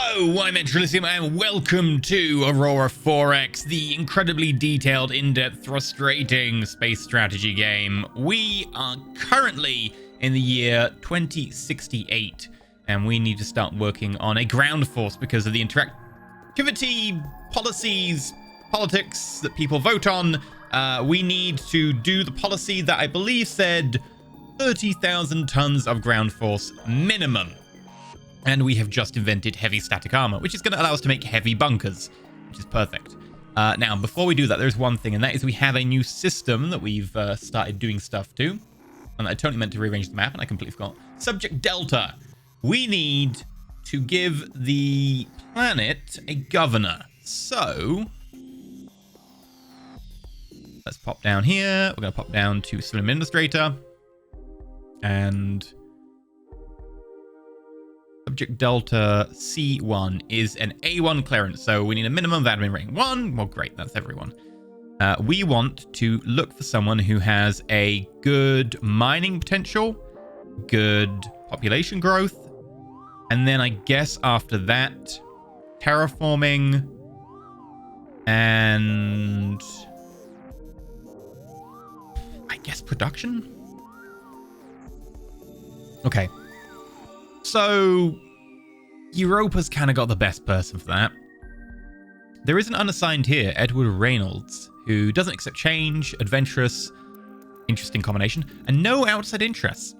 Hello, I'm EnterElysium and welcome to Aurora 4X, the incredibly detailed, in-depth, frustrating space strategy game. We are currently in the year 2068 and we need to start working on a ground force because of the interactivity, policies, politics that people vote on. We need to do the policy that I believe said 30,000 tons of ground force minimum. And we have just invented heavy static armor, which is going to allow us to make heavy bunkers, which is perfect. Now, before we do that, there's one thing, and that is we have a new system that we've started doing stuff to. And I totally meant to rearrange the map, and I completely forgot. Subject Delta. We need to give the planet a governor. So, let's pop down here. We're going to pop down to Civil Administrator. And Subject Delta C1 is an A1 clearance, so we need a minimum of admin rating 1. Well, great, that's everyone. We want to look for someone who has a good mining potential, good population growth, and then I guess after that, terraforming, and I guess production? Okay. So, Europa's kind of got the best person for that. There is an unassigned here, Edward Reynolds, who doesn't accept change, adventurous, interesting combination, and no outside interests.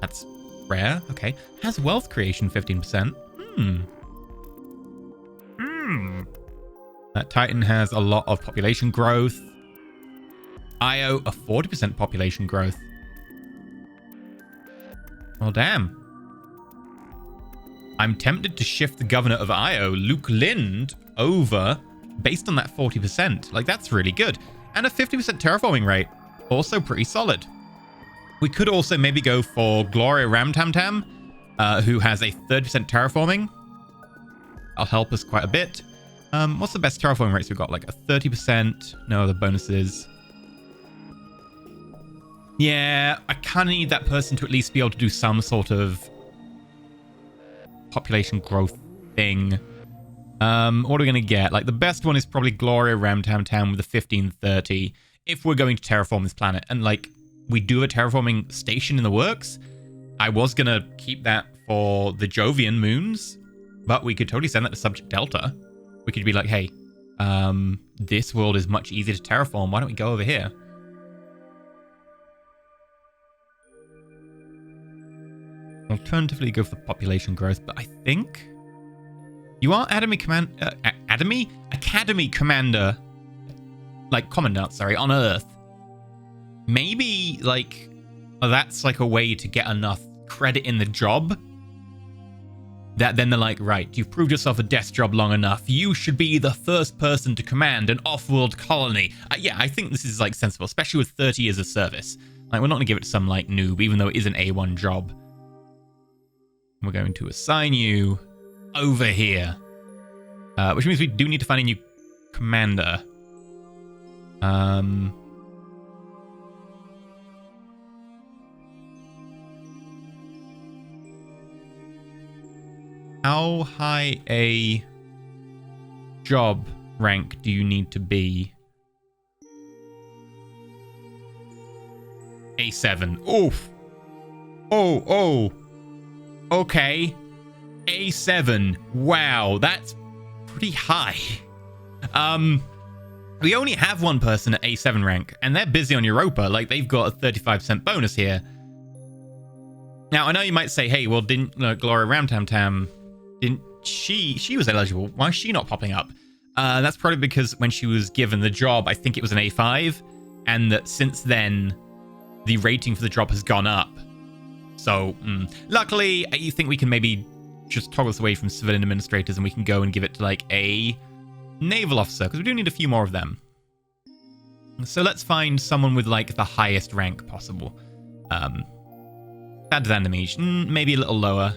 That's rare, okay. Has wealth creation 15%. That Titan has a lot of population growth. Io, a 40% population growth. Well, damn. I'm tempted to shift the governor of Io, Luke Lind, over based on that 40%. Like, that's really good. And a 50% terraforming rate. Also pretty solid. We could also maybe go for Gloria Ramtamtam, who has a 30% terraforming. That'll help us quite a bit. What's the best terraforming rates we've got? Like a 30%. No other bonuses. Yeah, I kind of need that person to at least be able to do some sort of population growth thing. What are we going to get? Like, the best one is probably Gloria Ramtamtam with a 1530 if we're going to terraform this planet. And, like, we do a terraforming station in the works. I was going to keep that for the Jovian moons, but we could totally send that to Subject Delta. We could be like, hey, this world is much easier to terraform. Why don't we go over here? Alternatively, go for the population growth, but I think you are Academy Commander, like Commandant, sorry, on Earth. Maybe, like, that's like a way to get enough credit in the job that then they're like, right, you've proved yourself a desk job long enough. You should be the first person to command an off-world colony. Yeah, I think this is, like, sensible, especially with 30 years of service. Like, we're not going to give it to some, like, noob, even though it is an A1 job. We're going to assign you over here, which means we do need to find a new commander. How high a job rank do you need to be? A7. Oof. Oh. Okay, A7. Wow, that's pretty high. We only have one person at A7 rank, and they're busy on Europa. Like, they've got a 35% bonus here. Now, I know you might say, hey, well, didn't Gloria Ramtamtam, didn't she was eligible. Why is she not popping up? That's probably because when she was given the job, I think it was an A5, and that since then, the rating for the job has gone up. So, luckily, I think we can maybe just toggle this away from civilian administrators and we can go and give it to, like, a naval officer, because we do need a few more of them. So let's find someone with, like, the highest rank possible. That's enemies. Maybe a little lower.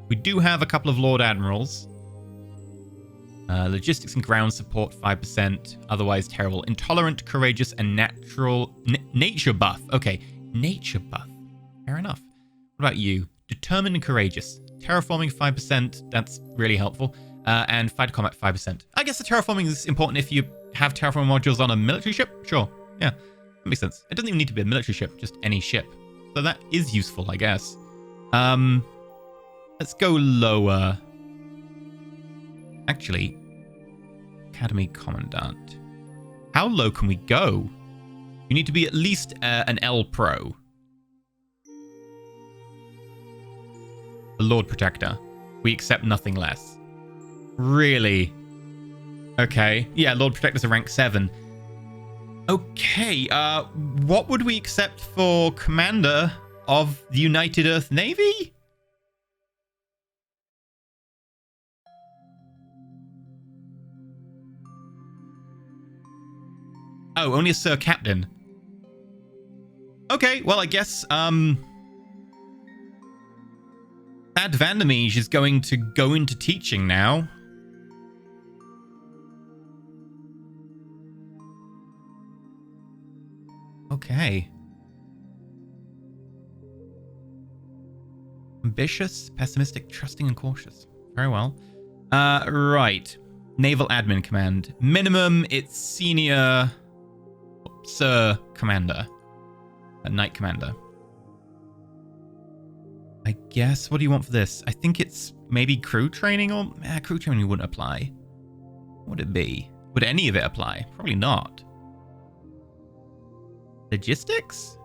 We do have a couple of Lord Admirals. Logistics and ground support, 5%. Otherwise terrible. Intolerant, courageous, and nature buff. Okay, nature buff. Fair enough. What about you? Determined and courageous. Terraforming 5%, that's really helpful. And fighter combat 5%. I guess the terraforming is important if you have terraforming modules on a military ship. Sure, yeah, that makes sense. It doesn't even need to be a military ship, just any ship. So that is useful, I guess. Let's go lower. Actually, Academy Commandant. How low can we go? You need to be at least an L Pro. The Lord Protector. We accept nothing less. Really? Okay. Yeah, Lord Protector's a rank 7. Okay, what would we accept for Commander of the United Earth Navy? Oh, only a Sir Captain. Okay, well, I guess, Thad Vandermeege is going to go into teaching now. Okay. Ambitious, pessimistic, trusting, and cautious. Very well. Right. Naval Admin Command. Minimum, it's Senior Sir Commander. A Knight Commander. I guess, what do you want for this? I think it's maybe crew training or... crew training wouldn't apply. What would it be? Would any of it apply? Probably not. Logistics?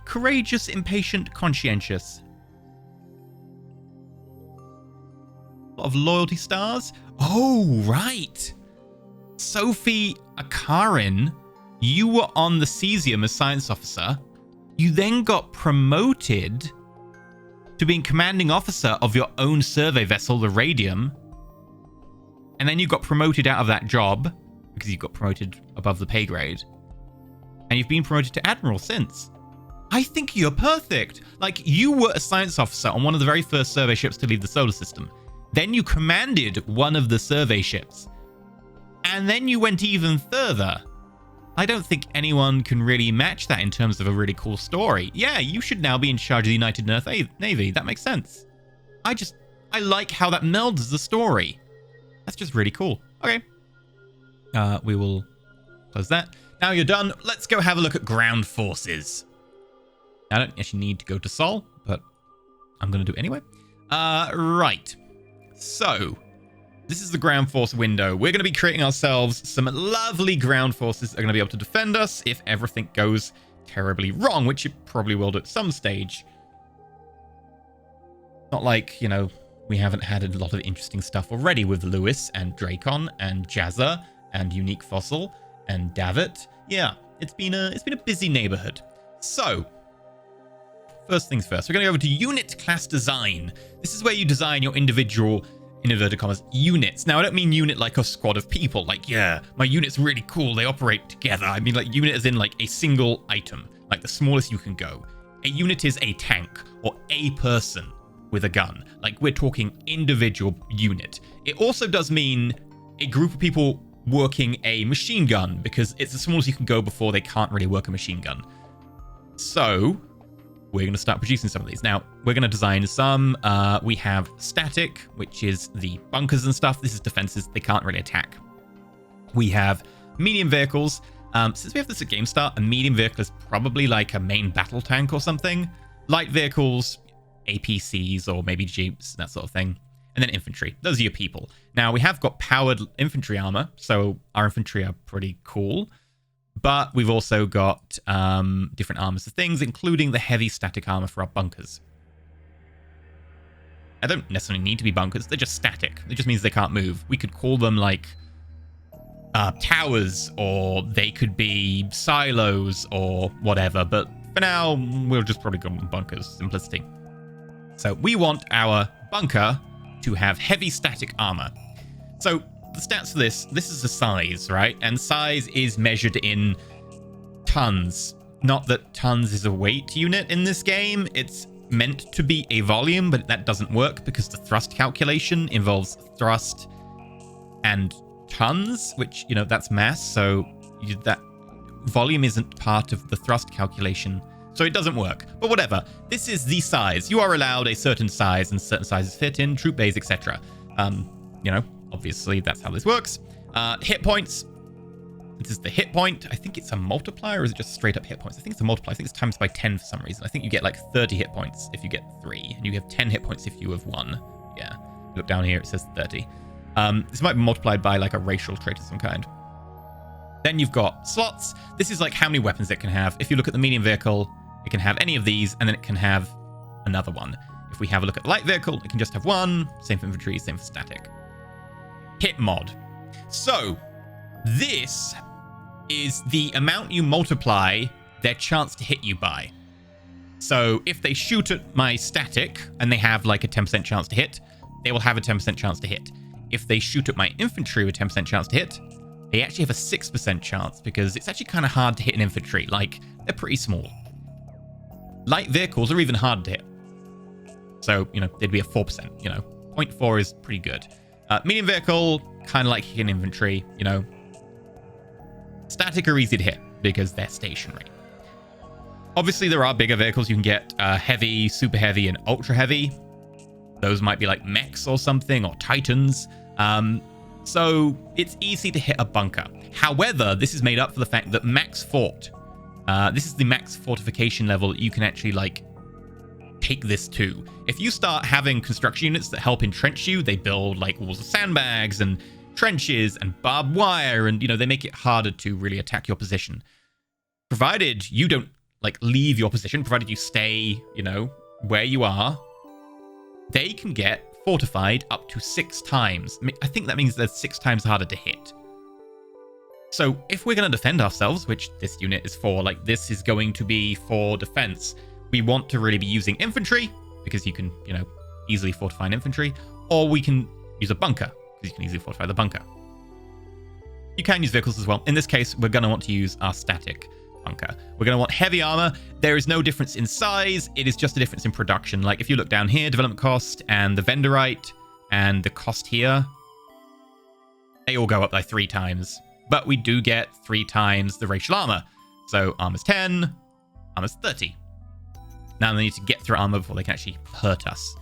Courageous, impatient, conscientious. A lot of loyalty stars. Oh, right. Sophie Akarin, you were on the Cesium as science officer. You then got promoted to being commanding officer of your own survey vessel, the Radium. And then you got promoted out of that job because you got promoted above the pay grade. And you've been promoted to Admiral since. I think you're perfect. Like, you were a science officer on one of the very first survey ships to leave the solar system. Then you commanded one of the survey ships. And then you went even further. I don't think anyone can really match that in terms of a really cool story. Yeah, you should now be in charge of the United Earth Navy. That makes sense. I like how that melds the story. That's just really cool. Okay. We will close that. Now you're done. Let's go have a look at ground forces. I don't actually need to go to Sol, but I'm going to do it anyway. Right. So, this is the ground force window. We're going to be creating ourselves some lovely ground forces that are going to be able to defend us if everything goes terribly wrong, which it probably will do at some stage. Not like, you know, we haven't had a lot of interesting stuff already with Lewis and Dracon and Jazza and Unique Fossil and Davit. Yeah, it's been a busy neighborhood. So, first things first, we're going to go over to unit class design. This is where you design your individual, in inverted commas, units. Now, I don't mean unit like a squad of people. Like, yeah, my unit's really cool. They operate together. I mean, like, unit as in, like, a single item. Like, the smallest you can go. A unit is a tank or a person with a gun. Like, we're talking individual unit. It also does mean a group of people working a machine gun, because it's the smallest you can go before they can't really work a machine gun. So, we're going to start producing some of these. Now, we're going to design some. We have static, which is the bunkers and stuff. This is defenses. They can't really attack. We have medium vehicles. Since we have this at game start, a medium vehicle is probably like a main battle tank or something. Light vehicles, APCs, or maybe jeeps, that sort of thing. And then infantry. Those are your people. Now, we have got powered infantry armor, so our infantry are pretty cool. But we've also got different armors of things, including the heavy static armor for our bunkers. I don't necessarily need to be bunkers. They're just static. It just means they can't move. We could call them, like, towers, or they could be silos, or whatever. But for now, we'll just probably go with bunkers. Simplicity. So we want our bunker to have heavy static armor. So the stats for this is the size, right? And size is measured in tons. Not that tons is a weight unit in this game. It's meant to be a volume, but that doesn't work because the thrust calculation involves thrust and tons, which, you know, that's mass, so that volume isn't part of the thrust calculation, so it doesn't work. But whatever, this is the size. You are allowed a certain size, and certain sizes fit in troop bays, etc. You know, obviously that's how this works. Hit points. This is the hit point. I think it's a multiplier, or is it just straight up hit points? I think it's a multiplier. I think it's times by 10 for some reason. I think you get like 30 hit points if you get 3, and you have 10 hit points if you have 1. Yeah, look down here, it says 30. This might be multiplied by like a racial trait of some kind. Then you've got slots. This is like how many weapons it can have. If you look at the medium vehicle, it can have any of these, and then it can have another one. If we have a look at the light vehicle, it can just have one. Same for infantry, same for static. Hit mod. So this is the amount you multiply their chance to hit you by. So if they shoot at my static and they have like a 10% chance to hit, they will have a 10% chance to hit. If they shoot at my infantry with a 10% chance to hit, they actually have a 6% chance, because it's actually kind of hard to hit an infantry. Like, they're pretty small. Light vehicles are even harder to hit. So, you know, they'd be a 4%, you know. 0.4 is pretty good. Medium vehicle, kind of like hitting infantry, you know. Static are easy to hit because they're stationary. Obviously, there are bigger vehicles. You can get heavy, super heavy, and ultra heavy. Those might be like mechs or something, or titans. So it's easy to hit a bunker. However, this is made up for the fact that max fort, this is the max fortification level that you can actually like take this to. If you start having construction units that help entrench you, they build like walls of sandbags and trenches and barbed wire, and, you know, they make it harder to really attack your position. Provided you don't like leave your position, provided you stay, you know, where you are, they can get fortified up to 6 times. I think that means they're 6 times harder to hit. So if we're going to defend ourselves, which this unit is for, like this is going to be for defense, we want to really be using infantry, because you can, you know, easily fortify an infantry, or we can use a bunker, because you can easily fortify the bunker. You can use vehicles as well. In this case, we're going to want to use our static bunker. We're going to want heavy armor. There is no difference in size. It is just a difference in production. Like if you look down here, development cost and the vendorite and the cost here, they all go up by 3 times. But we do get 3 times the racial armor. So armor's 10, armor's 30. Now they need to get through armor before they can actually hurt us.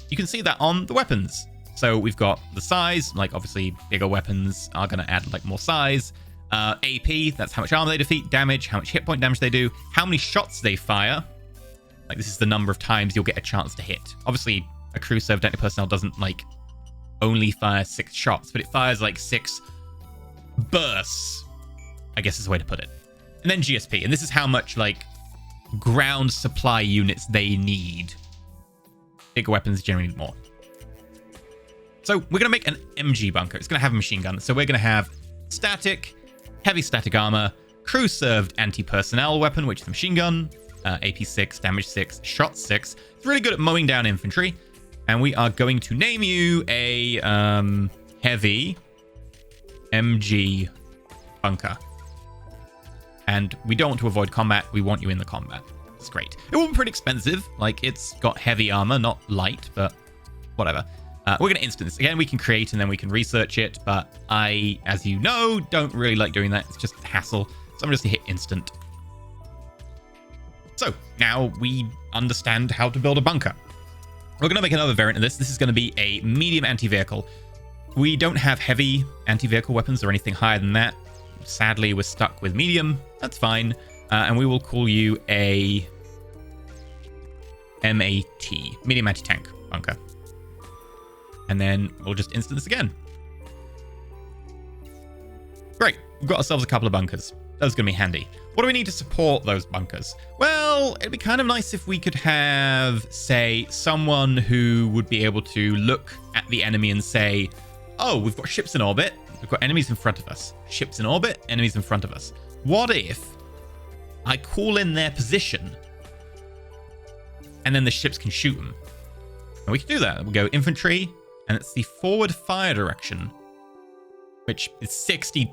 You can see that on the weapons. So we've got the size, like obviously bigger weapons are going to add like more size. AP, that's how much armor they defeat, damage, how much hit point damage they do, how many shots they fire. Like this is the number of times you'll get a chance to hit. Obviously, a crew served active personnel doesn't like only fire 6 shots, but it fires like 6 bursts, I guess is the way to put it. And then GSP, and this is how much like ground supply units they need. Bigger weapons generally need more. So we're going to make an MG bunker. It's going to have a machine gun. So we're going to have static, heavy static armor, crew served anti-personnel weapon, which is a machine gun, AP 6, damage 6, shot 6. It's really good at mowing down infantry. And we are going to name you a heavy MG bunker. And we don't want to avoid combat. We want you in the combat. It's great. It will be pretty expensive. Like, it's got heavy armor, not light, but whatever. We're going to instance. Again, we can create and then we can research it, but I, as you know, don't really like doing that. It's just hassle. So I'm just going to hit instant. So now we understand how to build a bunker. We're going to make another variant of this. This is going to be a medium anti-vehicle. We don't have heavy anti-vehicle weapons or anything higher than that. Sadly, we're stuck with medium. That's fine. And we will call you a MAT, medium anti-tank bunker. And then we'll just instance this again. Great. We've got ourselves a couple of bunkers. Those are going to be handy. What do we need to support those bunkers? Well, it'd be kind of nice if we could have, say, someone who would be able to look at the enemy and say, oh, we've got ships in orbit. We've got enemies in front of us. Ships in orbit, enemies in front of us. What if I call in their position and then the ships can shoot them? And we can do that. We'll go infantry, and it's the forward fire direction, which is 60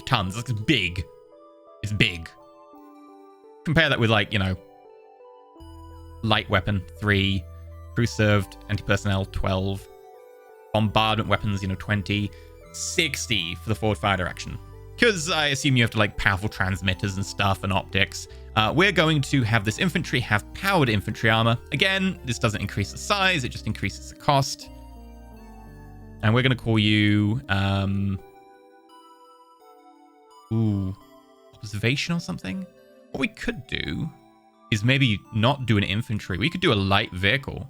tons. It's big. It's big. Compare that with, like, you know, light weapon 3, crew served, anti-personnel 12. Bombardment weapons, 20. 60 for the forward fire direction. Because I assume you have to like powerful transmitters and stuff and optics. We're going to have this infantry have powered infantry armor. Again, this doesn't increase the size, it just increases the cost. And we're going to call you... observation or something? What we could do is maybe not do an infantry. We could do a light vehicle.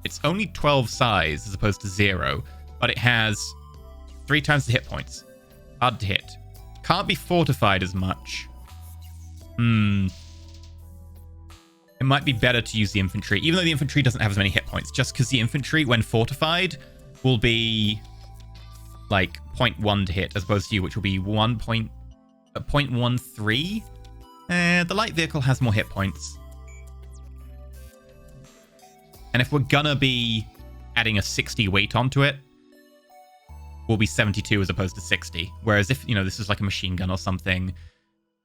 It's only 12 size as opposed to 0, but it has 3 times the hit points. Hard to hit. Can't be fortified as much. It might be better to use the infantry, even though the infantry doesn't have as many hit points, just because the infantry, when fortified, will be like 0.1 to hit, as opposed to you, which will be 0.13. The light vehicle has more hit points. And if we're gonna be adding a 60 weight onto it, will be 72 as opposed to 60. Whereas if, this is like a machine gun or something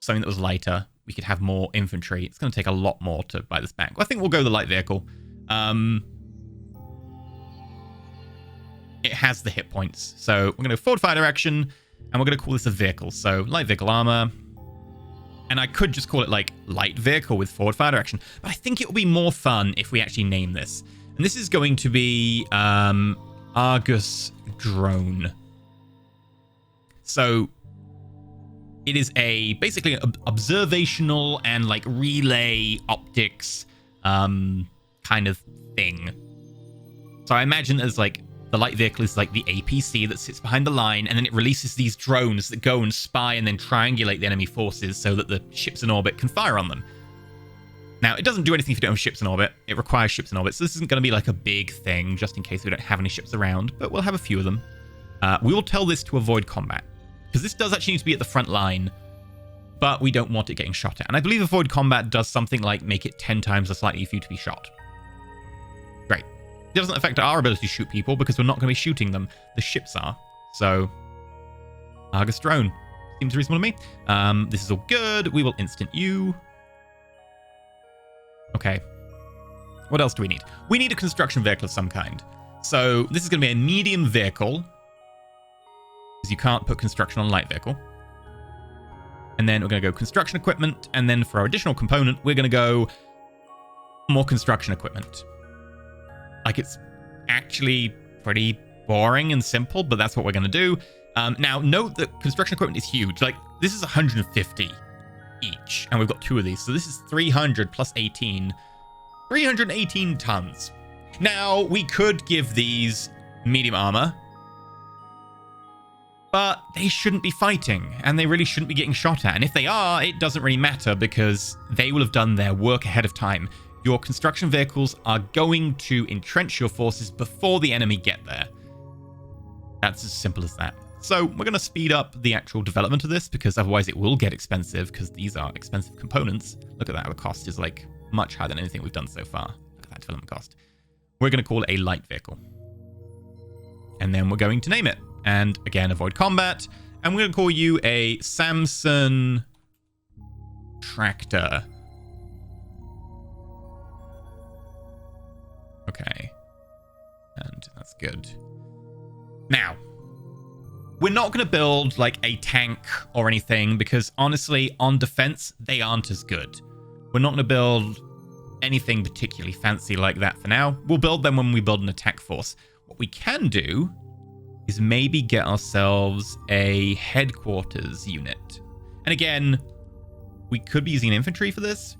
that was lighter, we could have more infantry. It's going to take a lot more to buy this back. I think we'll go the light vehicle. It has the hit points. So we're going to forward fire direction, and we're going to call this a vehicle. So light vehicle armor. And I could just call it like light vehicle with forward fire direction. But I think it will be more fun if we actually name this. And this is going to be Argus drone. So it is basically an observational and like relay optics kind of thing. So I imagine as like the light vehicle is like the APC that sits behind the line, and then it releases these drones that go and spy and then triangulate the enemy forces so that the ships in orbit can fire on them. Now, it doesn't do anything if you don't have ships in orbit. It requires ships in orbit, so this isn't going to be like a big thing, just in case we don't have any ships around, but we'll have a few of them. We will tell this to avoid combat, because this does actually need to be at the front line, but we don't want it getting shot at. And I believe avoid combat does something like make it 10 times less likely for you to be shot. Great. It doesn't affect our ability to shoot people, because we're not going to be shooting them. The ships are. So, Argus drone. Seems reasonable to me. This is all good. We will instant you. Okay. What else do we need? We need a construction vehicle of some kind. So this is going to be a medium vehicle, because you can't put construction on a light vehicle. And then we're going to go construction equipment. And then for our additional component, we're going to go more construction equipment. Like, it's actually pretty boring and simple, but that's what we're going to do. Now, note that construction equipment is huge. Like, this is 150 each, and we've got 2 of these. So this is 300 plus 18. 318 tons. Now, we could give these medium armor, but they shouldn't be fighting, and they really shouldn't be getting shot at. And if they are, it doesn't really matter, because they will have done their work ahead of time. Your construction vehicles are going to entrench your forces before the enemy get there. That's as simple as that. So we're going to speed up the actual development of this, because otherwise it will get expensive, because these are expensive components. Look at that. The cost is like much higher than anything we've done so far. Look at that development cost. We're going to call it a light vehicle. And then we're going to name it. And again, avoid combat. And we're going to call you a Samson tractor. Okay. And that's good. Now, we're not going to build like a tank or anything, because honestly, on defense, they aren't as good. We're not going to build anything particularly fancy like that for now. We'll build them when we build an attack force. What we can do is maybe get ourselves a headquarters unit. And again, we could be using infantry for this,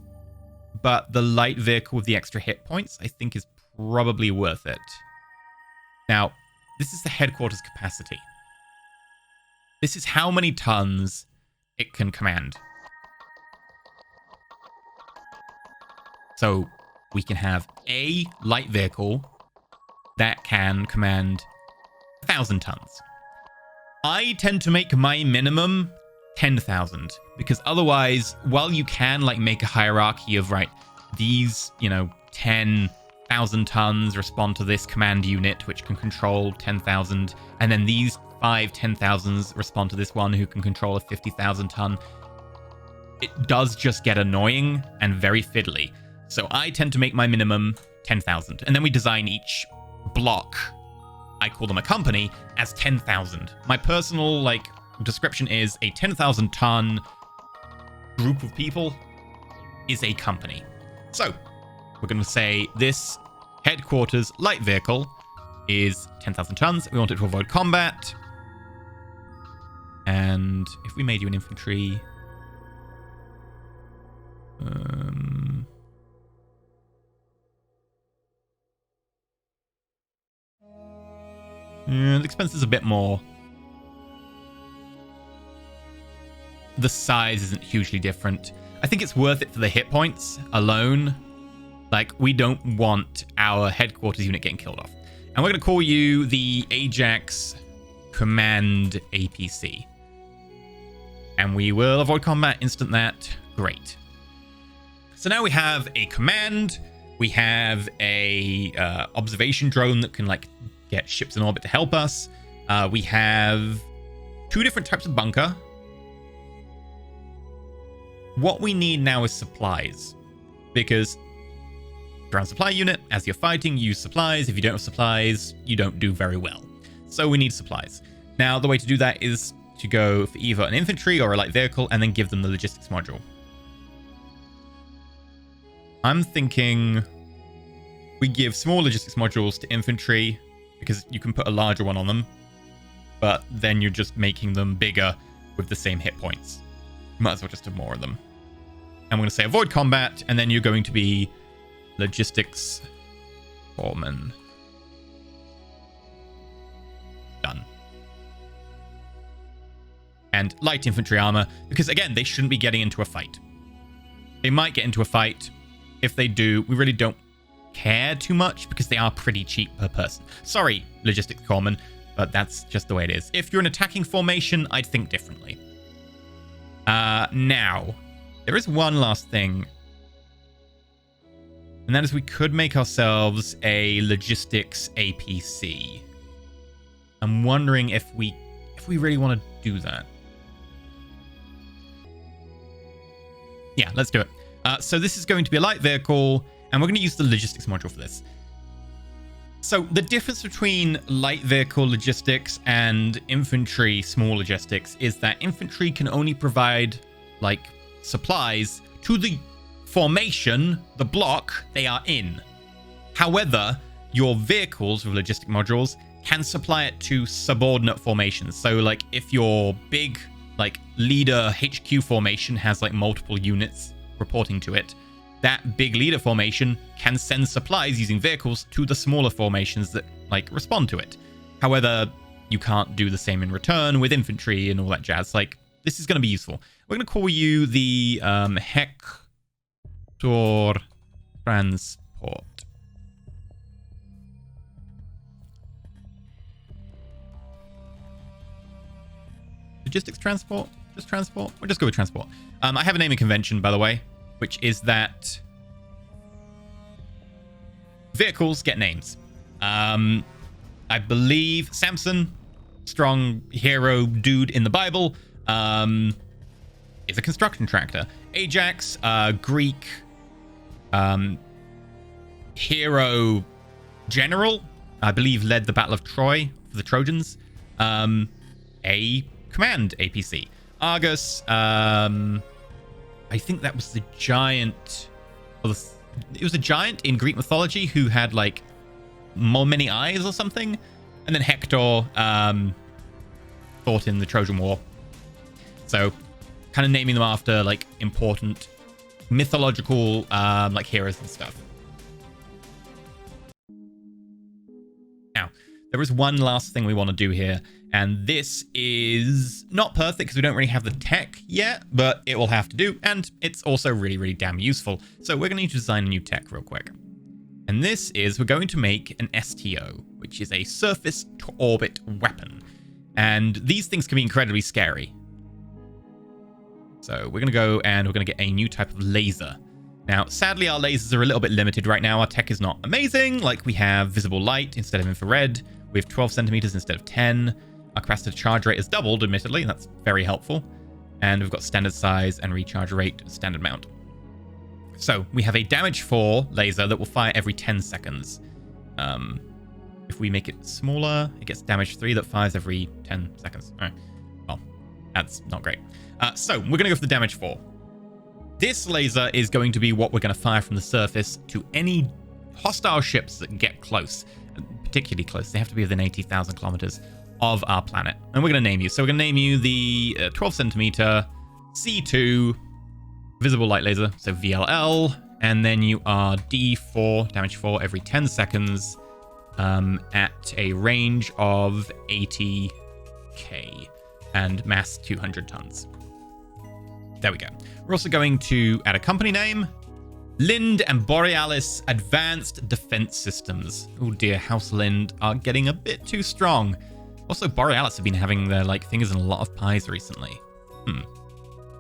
but the light vehicle with the extra hit points, I think, is probably worth it. Now, this is the headquarters capacity. This is how many tons it can command. So we can have a light vehicle that can command 1,000 tons. I tend to make my minimum 10,000, because otherwise, while you can like make a hierarchy of, right, these, 10,000 tons respond to this command unit, which can control 10,000, and then these 5 10,000s respond to this one who can control a 50,000 ton. It does just get annoying and very fiddly. So I tend to make my minimum 10,000, and then we design each block I call them a company, as 10,000. My personal, like, description is a 10,000 ton group of people is a company. So, we're going to say this headquarters light vehicle is 10,000 tons. We want it to avoid combat. And if we made you an infantry... the expense is a bit more. The size isn't hugely different. I think it's worth it for the hit points alone. Like, we don't want our headquarters unit getting killed off. And we're going to call you the Ajax Command APC. And we will avoid combat, instant that. Great. So now we have a command. We have a observation drone that can, like, get ships in orbit to help us. We have 2 different types of bunker. What we need now is supplies, because ground supply unit, as you're fighting, use supplies. If you don't have supplies, you don't do very well. So we need supplies. Now, the way to do that is to go for either an infantry or a light vehicle and then give them the logistics module. I'm thinking we give small logistics modules to infantry because you can put a larger one on them, but then you're just making them bigger with the same hit points. Might as well just have more of them. I'm going to say avoid combat, and then you're going to be logistics foreman. Done. And light infantry armor, because again, they shouldn't be getting into a fight. They might get into a fight. If they do, we really don't care too much because they are pretty cheap per person. Sorry, logistics corpsman, but that's just the way it is. If you're an attacking formation, I'd think differently. Now, there is one last thing, and that is we could make ourselves a logistics APC. I'm wondering if we really want to do that. Yeah, let's do it. So this is going to be a light vehicle, and we're going to use the logistics module for this. So the difference between light vehicle logistics and infantry small logistics is that infantry can only provide, like, supplies to the formation, the block they are in. However, your vehicles with logistic modules can supply it to subordinate formations. So, like, if your big, like, leader HQ formation has, like, multiple units reporting to it, that big leader formation can send supplies using vehicles to the smaller formations that, like, respond to it. However, you can't do the same in return with infantry and all that jazz. Like, this is going to be useful. We're going to call you the Hector Transport. Logistics transport? Just transport? We'll just go with transport. I have a naming convention, by the way, which is that vehicles get names. I believe Samson, strong hero dude in the Bible, is a construction tractor. Ajax, Greek hero general, I believe led the Battle of Troy for the Trojans. A command APC. Argus, I think that was the giant. It was a giant in Greek mythology who had, like, many eyes or something. And then Hector fought in the Trojan War. So, kind of naming them after, like, important mythological, like, heroes and stuff. Now, there is one last thing we want to do here. And this is not perfect because we don't really have the tech yet, but it will have to do. And it's also really, really damn useful. So we're going to need to design a new tech real quick. And this is, we're going to make an STO, which is a surface to orbit weapon. And these things can be incredibly scary. So we're going to go and we're going to get a new type of laser. Now, sadly, our lasers are a little bit limited right now. Our tech is not amazing. Like, we have visible light instead of infrared. We have 12 centimeters instead of 10. Our capacitive charge rate is doubled, admittedly. That's very helpful. And we've got standard size and recharge rate, standard mount. So we have a damage 4 laser that will fire every 10 seconds. If we make it smaller, it gets damage 3 that fires every 10 seconds. All right. Well, that's not great. So we're going to go for the damage 4. This laser is going to be what we're going to fire from the surface to any hostile ships that get close, particularly close. They have to be within 80,000 kilometers of our planet. And we're going to name you. So we're going to name you the 12 centimeter C2 visible light laser, so VLL. And then you are D4, damage 4 every 10 seconds at a range of 80k and mass 200 tons. There we go. We're also going to add a company name. Lind and Borealis Advanced Defense Systems. Oh dear, House Lind are getting a bit too strong. Also, Borealis have been having their fingers in a lot of pies recently.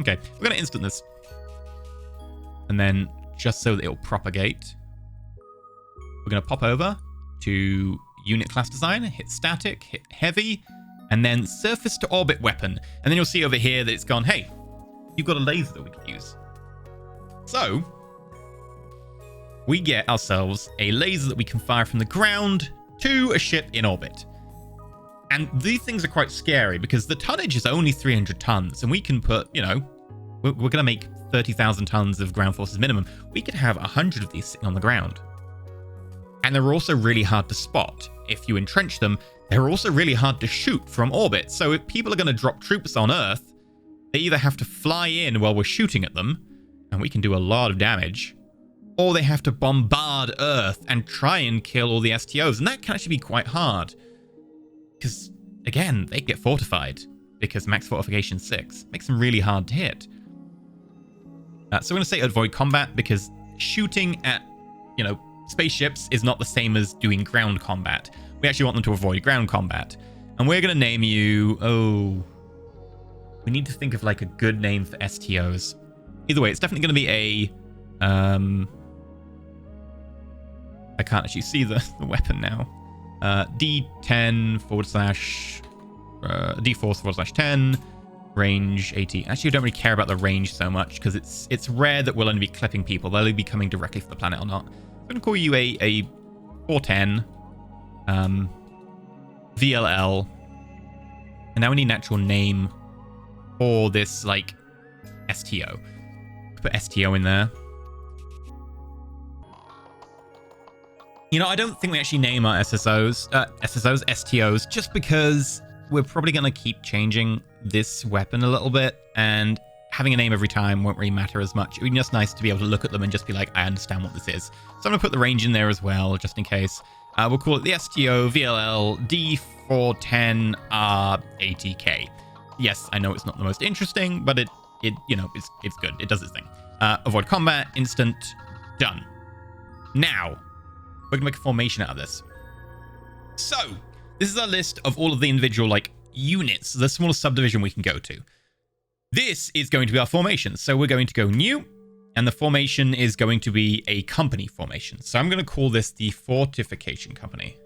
Okay, we're going to instant this. And then, just so that it'll propagate, we're going to pop over to Unit Class Design, hit Static, hit Heavy, and then Surface to Orbit Weapon. And then you'll see over here that it's gone, hey, you've got a laser that we could use. So we get ourselves a laser that we can fire from the ground to a ship in orbit. And these things are quite scary because the tonnage is only 300 tons, and we can put, we're going to make 30,000 tons of ground forces minimum. We could have 100 of these sitting on the ground. And they're also really hard to spot. If you entrench them, they're also really hard to shoot from orbit. So if people are going to drop troops on Earth, they either have to fly in while we're shooting at them, and we can do a lot of damage, or they have to bombard Earth and try and kill all the STOs. And that can actually be quite hard. Because, again, they get fortified. Because max fortification 6 makes them really hard to hit. So we're going to say avoid combat, because shooting at, spaceships is not the same as doing ground combat. We actually want them to avoid ground combat. And we're going to name you... we need to think of a good name for STOs. Either way, it's definitely going to be a... I can't actually see the weapon now. D10 / D4 / 10, range 80. Actually, I don't really care about the range so much because it's rare that we'll only be clipping people. They'll only be coming directly for the planet or not. I'm going to call you a 410 VLL. And now we need an actual name for this, STO. Put STO in there. I don't think we actually name our STOs, just because we're probably going to keep changing this weapon a little bit, and having a name every time won't really matter as much. It would be just nice to be able to look at them and just be like, I understand what this is. So I'm going to put the range in there as well, just in case. We'll call it the STO VLL D410R80K. Yes, I know it's not the most interesting, but it's good. It does its thing. Avoid combat, instant, done. Now, we're going to make a formation out of this. So, this is our list of all of the individual, units, the smallest subdivision we can go to. This is going to be our formation. So we're going to go new, and the formation is going to be a company formation. So I'm going to call this the Fortification Company.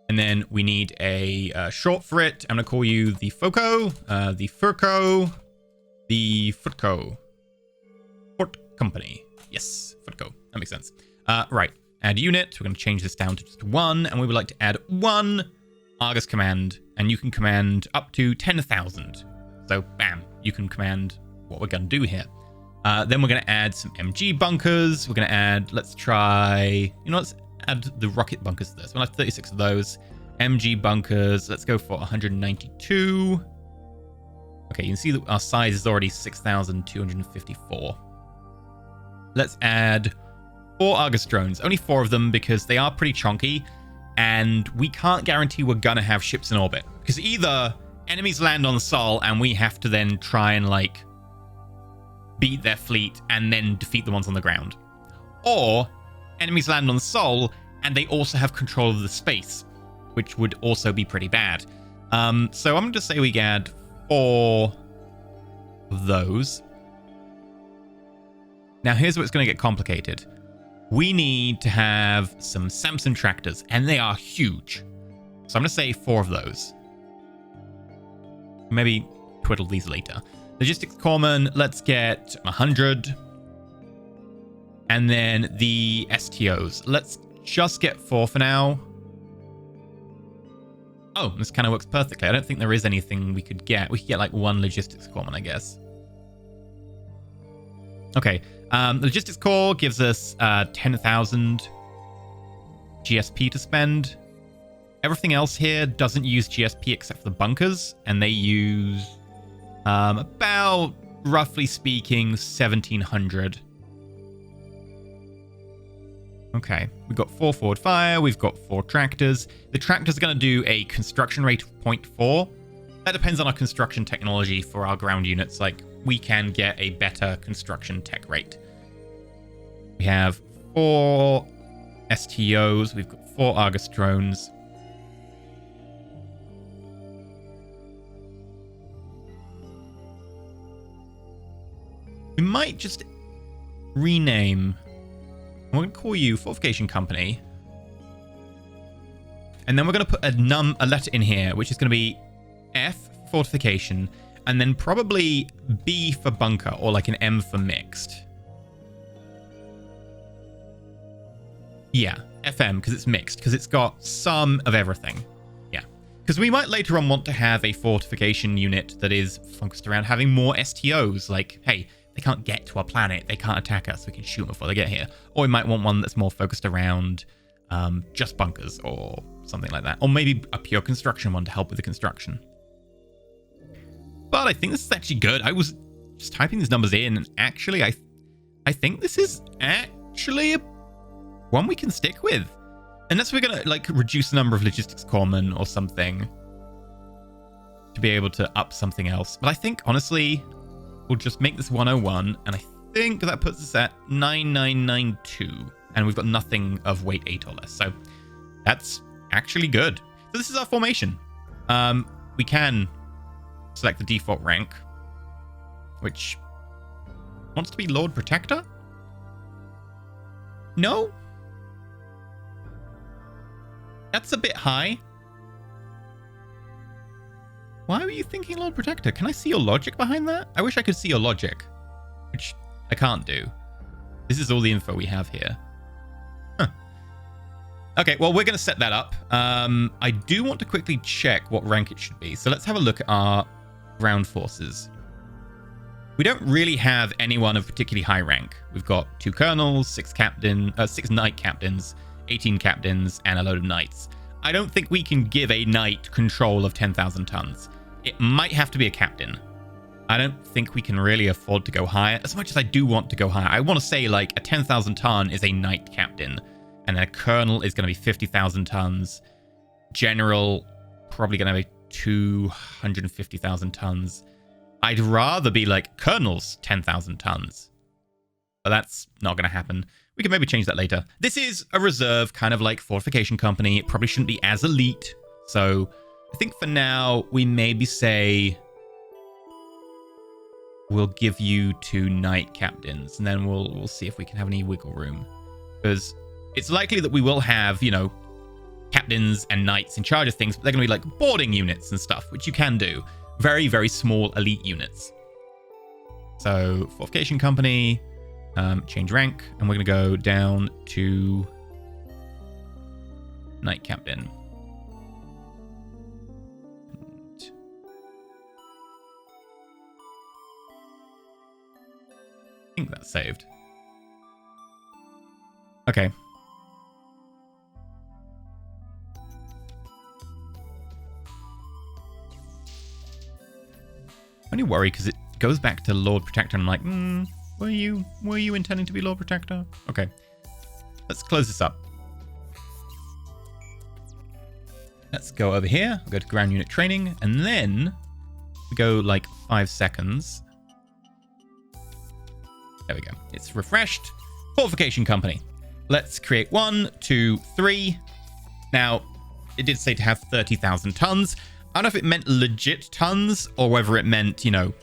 And then we need a short for it. I'm going to call you the FOCO, the FURCO, the FOOTCO. Fort Company. Yes, FOOTCO. That makes sense. Right. Add unit. We're going to change this down to just 1. And we would like to add 1 Argus command. And you can command up to 10,000. So, bam. You can command what we're going to do here. Then we're going to add some MG bunkers. We're going to add, let's add the rocket bunkers to this. We'll have 36 of those. MG bunkers. Let's go for 192. Okay, you can see that our size is already 6,254. Let's add 4 Argus drones. Only 4 of them because they are pretty chonky, and we can't guarantee we're gonna have ships in orbit. Because either enemies land on Sol and we have to then try and beat their fleet and then defeat the ones on the ground, or enemies land on Sol and they also have control of the space, which would also be pretty bad. So I'm going to say we add 4 of those. Now here's where it's going to get complicated. We need to have some Samson tractors, and they are huge. So I'm going to say 4 of those. Maybe twiddle these later. Logistics Corpsman, let's get 100. And then the STOs. Let's just get 4 for now. Oh, this kind of works perfectly. I don't think there is anything we could get. We could get like 1 logistics corpsman, I guess. Okay. The logistics core gives us 10,000 GSP to spend. Everything else here doesn't use GSP except for the bunkers, and they use about, roughly speaking, 1,700. Okay, we've got 4 forward fire, we've got 4 tractors. The tractors are going to do a construction rate of 0.4. That depends on our construction technology for our ground units. Like, we can get a better construction tech rate. We have 4 STOs, we've got 4 Argus drones. We might just rename... We're going to call you Fortification Company. And then we're going to put a letter in here, which is going to be F for Fortification, and then probably B for Bunker, or like an M for Mixed. Yeah, FM, because it's mixed, because it's got some of everything. Yeah. Because we might later on want to have a fortification unit that is focused around having more STOs, like, hey, they can't get to our planet, they can't attack us, we can shoot them before they get here. Or we might want one that's more focused around just bunkers or something like that. Or maybe a pure construction one to help with the construction. But I think this is actually good. I was just typing these numbers in, and actually I think this is actually one we can stick with. Unless we're going to like reduce the number of logistics corpsmen or something to be able to up something else. But I think, honestly, we'll just make this 101, and I think that puts us at 9992, and we've got nothing of weight 8 or less, so that's actually good. So this is our formation. We can select the default rank, which wants to be Lord Protector? No? That's a bit high. Why were you thinking Lord Protector? Can I see your logic behind that? I wish I could see your logic, which I can't do. This is all the info we have here. Huh. Okay, well, we're going to set that up. I do want to quickly check what rank it should be. So let's have a look at our ground forces. We don't really have anyone of particularly high rank. We've got 2 colonels, 6 knight captains, 18 captains, and a load of knights. I don't think we can give a knight control of 10,000 tons. It might have to be a captain. I don't think we can really afford to go higher, as much as I do want to go higher. I want to say like a 10,000 ton is a knight captain, and then a colonel is going to be 50,000 tons. General, probably going to be 250,000 tons. I'd rather be like colonels 10,000 tons, but that's not going to happen. We can maybe change that later. This is a reserve, kind of like fortification company. It probably shouldn't be as elite. So I think for now, we maybe say we'll give you 2 knight captains, and then we'll see if we can have any wiggle room. Because it's likely that we will have, you know, captains and knights in charge of things, but they're going to be like boarding units and stuff, which you can do. Very, very small elite units. So fortification company... change rank, and we're going to go down to Knight Captain. I think that's saved. Okay. Only worry because it goes back to Lord Protector, and I'm like, were you intending to be Lord Protector? Okay. Let's close this up. Let's go over here. We'll go to ground unit training, and then we go like 5 seconds. There we go. It's refreshed. Fortification company. Let's create 1, 2, 3. Now, it did say to have 30,000 tons. I don't know if it meant legit tons or whether it meant, you know,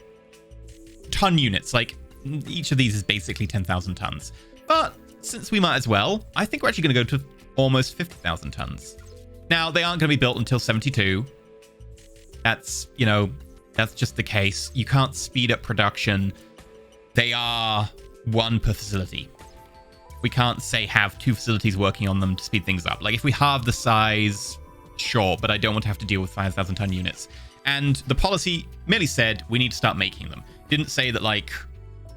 ton units. Like, each of these is basically 10,000 tons. But since we might as well, I think we're actually going to go to almost 50,000 tons. Now, they aren't going to be built until 72. That's, you know, that's just the case. You can't speed up production. They are 1 per facility. we can't, say, have 2 facilities working on them to speed things up. Like, if we halve the size, sure, but I don't want to have to deal with 5,000 ton units. And the policy merely said we need to start making them. Didn't say that, like,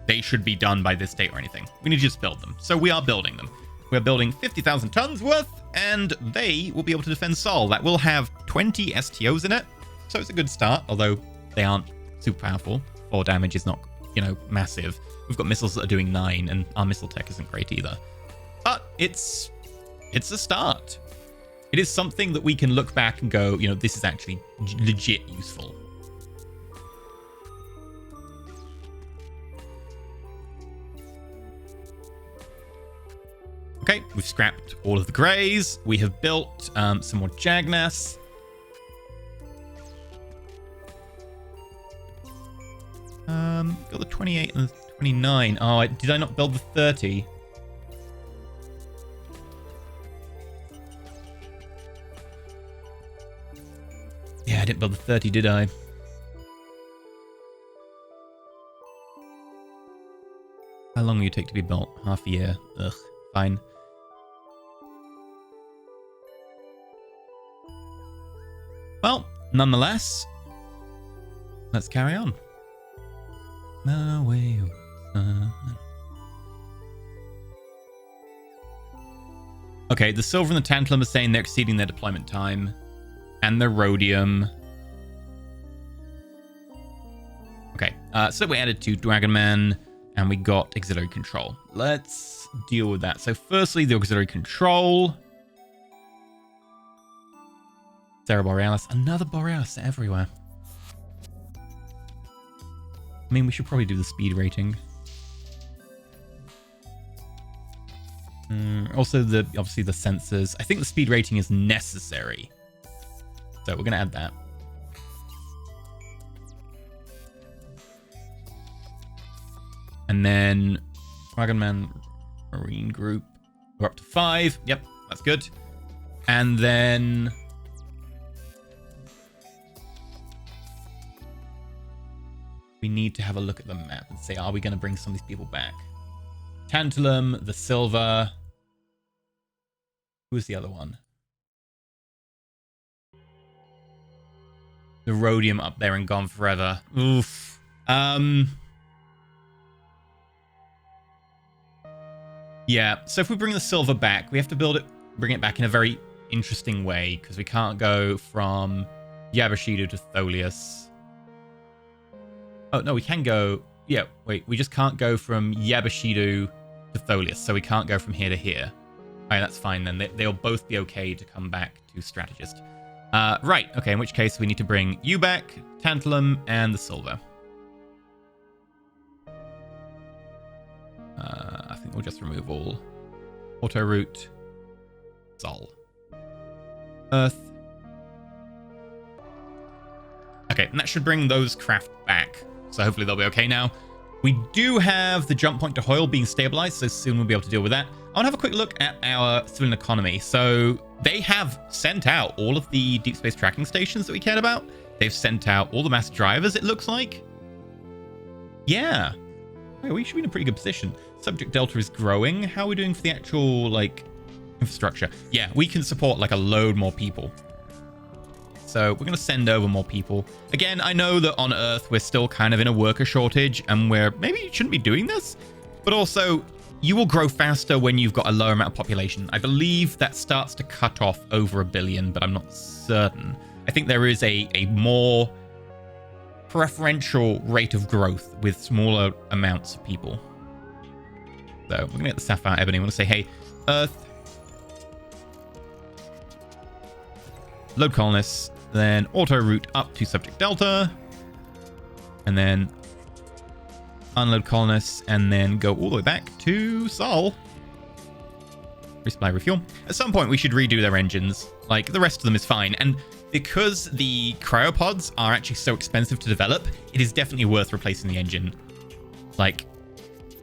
they should be done by this date or anything. We need to just build them. So we are building them. We're building 50,000 tons worth, and they will be able to defend Sol. That will have 20 STOs in it, so it's a good start, although they aren't super powerful. 4 damage is not, you know, massive. We've got missiles that are doing 9, and our missile tech isn't great either. But it's a start. It is something that we can look back and go, you know, this is actually legit useful. Okay, we've scrapped all of the greys. We have built some more Jagnas. Got the 28 and the 29. Oh, did I not build the 30? Yeah, I didn't build the 30, did I? How long will you take to be built? Half a year. Ugh, fine. Well, nonetheless, let's carry on. My way, son. Okay, the silver and the tantalum are saying they're exceeding their deployment time. And the rhodium. Okay, so we added 2 Dragonman, and we got auxiliary control. Let's deal with that. So firstly, the auxiliary control. Sarah Borealis. Another Borealis everywhere. I mean, we should probably do the speed rating. Also, obviously the sensors. I think the speed rating is necessary. So we're going to add that. And then Dragonman Marine Group. We're up to 5. Yep, that's good. And then we need to have a look at the map and say, are we going to bring some of these people back? Tantalum, the silver. Who was the other one? The rhodium up there and gone forever. Oof. Yeah, so if we bring the silver back, we have to bring it back in a very interesting way, because we can't go from Yabashido to Tholius. Oh, no, we can go... Yeah, wait, we just can't go from Yabashido to Tholius, so we can't go from here to here. All right, that's fine then. They'll both be okay to come back to Strategist. Right, okay, in which case we need to bring you back, Tantalum, and the silver. I think we'll just remove all. Auto route. Sol. Earth. Okay, and that should bring those craft back. So hopefully they'll be okay now. We do have the jump point to Hoyle being stabilized, so soon we'll be able to deal with that. I want to have a quick look at our civilian economy. So they have sent out all of the deep space tracking stations that we cared about. They've sent out all the mass drivers, it looks like. Yeah. We should be in a pretty good position. Subject Delta is growing. How are we doing for the actual, like, infrastructure? Yeah, we can support, like, a load more people. So we're going to send over more people. Again, I know that on Earth, we're still kind of in a worker shortage, and we're maybe shouldn't be doing this. But also, you will grow faster when you've got a lower amount of population. I believe that starts to cut off over 1 billion, but I'm not certain. I think there is a more preferential rate of growth with smaller amounts of people. So we're going to get the Sapphire Ebony. I want to say, hey, Earth, load colonists, then auto route up to Subject Delta, and then unload colonists, and then go all the way back to Sol. Resupply, refuel. At some point, we should redo their engines. Like, the rest of them is fine. And because the cryopods are actually so expensive to develop, it is definitely worth replacing the engine. Like,